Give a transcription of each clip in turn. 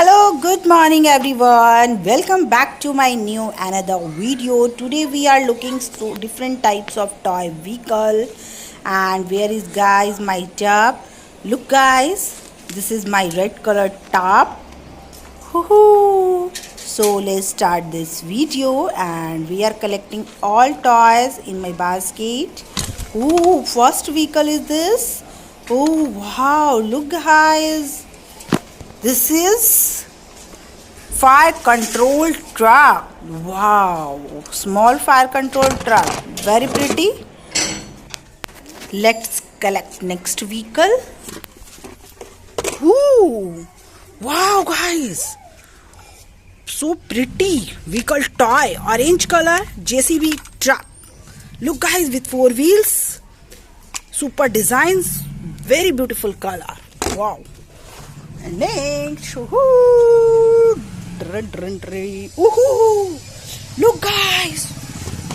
Hello, good morning everyone. Welcome back to my new another video. Today we are looking through different types of toy vehicle, and where is guys my top. Look guys, this is my red color top. Woohoo! So let's start this video, and we are collecting all toys in my basket. Ooh, first vehicle is this. Oh wow, look guys, this is fire control truck. Wow, small fire control truck, very pretty. Let's collect next vehicle. Ooh, wow guys, so pretty vehicle toy, orange color JCB truck. Look guys, with four wheels, super designs, very beautiful color. Wow. And next, woohoo! Look guys,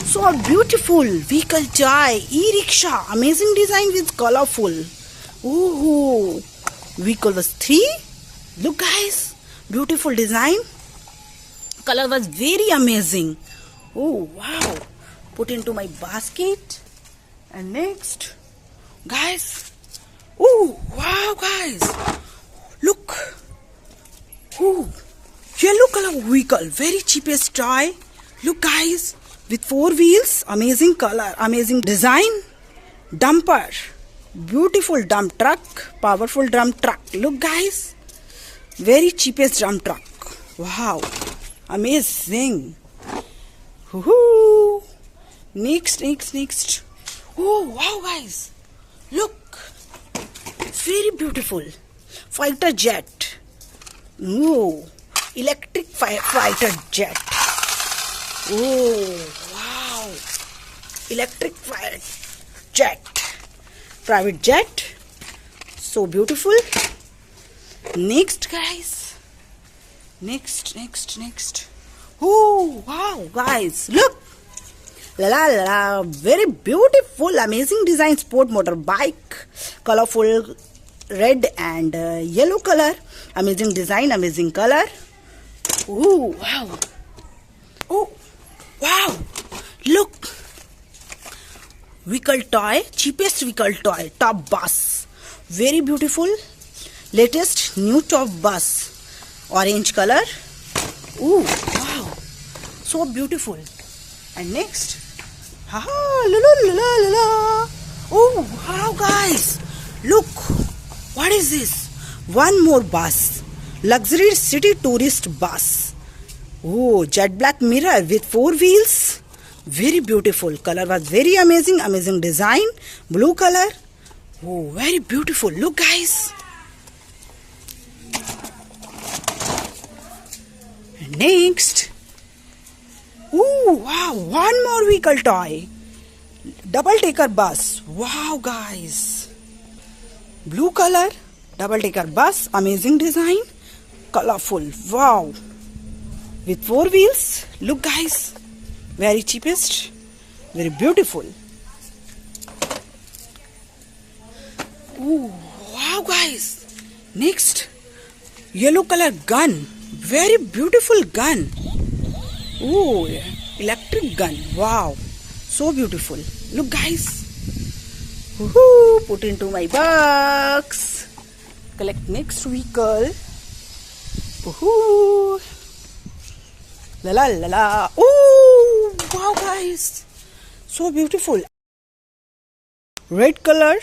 so beautiful vehicle toy, e-rickshaw, amazing design with colorful. Ooh, vehicle was 3. Look guys, beautiful design, color was very amazing. Oh wow, put into my basket. And next, guys, oh wow guys, look, ooh, yellow color vehicle, very cheapest toy. Look guys, with 4 wheels, amazing color, amazing design, dumper, beautiful dump truck, powerful dump truck. Look guys, very cheapest dump truck. Wow, amazing. Woohoo! Next. Oh wow guys, look, very beautiful fighter jet. Oh, electric fighter jet. Oh wow, electric fire jet, private jet, so beautiful. Next guys, next. Oh wow guys, look, la, very beautiful, amazing design, sport motorbike, colorful red and yellow color, amazing design, amazing color. Oh wow, oh wow, look, vehicle toy, cheapest vehicle toy, top bus, very beautiful, latest new top bus, orange color. Oh wow, so beautiful. And next, la. Oh wow guys, look, what is this? One more bus, luxury city tourist bus. Oh, jet black mirror with 4 wheels, very beautiful, color was very amazing design, blue color. Oh, very beautiful. Look guys. And next, oh wow, one more vehicle toy, double taker bus. Wow guys, blue color, double taker bus, amazing design, colorful. Wow, with 4 wheels. Look guys, very cheapest, very beautiful. Ooh, wow guys, next, yellow color gun, very beautiful gun. Ooh, electric gun. Wow, so beautiful. Look guys, woohoo, put into my box. Collect next vehicle. Woohoo, la. Ooh, wow guys, so beautiful, red color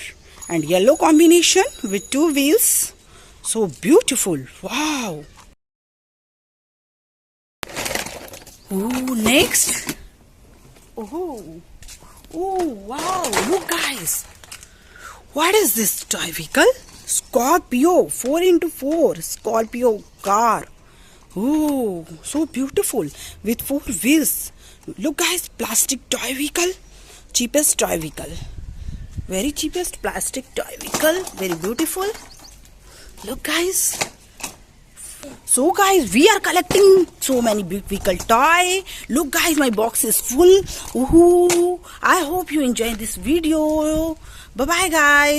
and yellow combination with 2 wheels, so beautiful. Wow. Ooh, next. Oh wow, look guys, what is this toy vehicle? Scorpio, 4x4 Scorpio car. Oh, so beautiful with 4 wheels. Look guys, plastic toy vehicle, cheapest toy vehicle, very cheapest plastic toy vehicle, very beautiful. Look guys, so guys, we are collecting so many big vehicle toy. Look guys, my box is full. Ooh, I hope you enjoyed this video. Bye bye guys.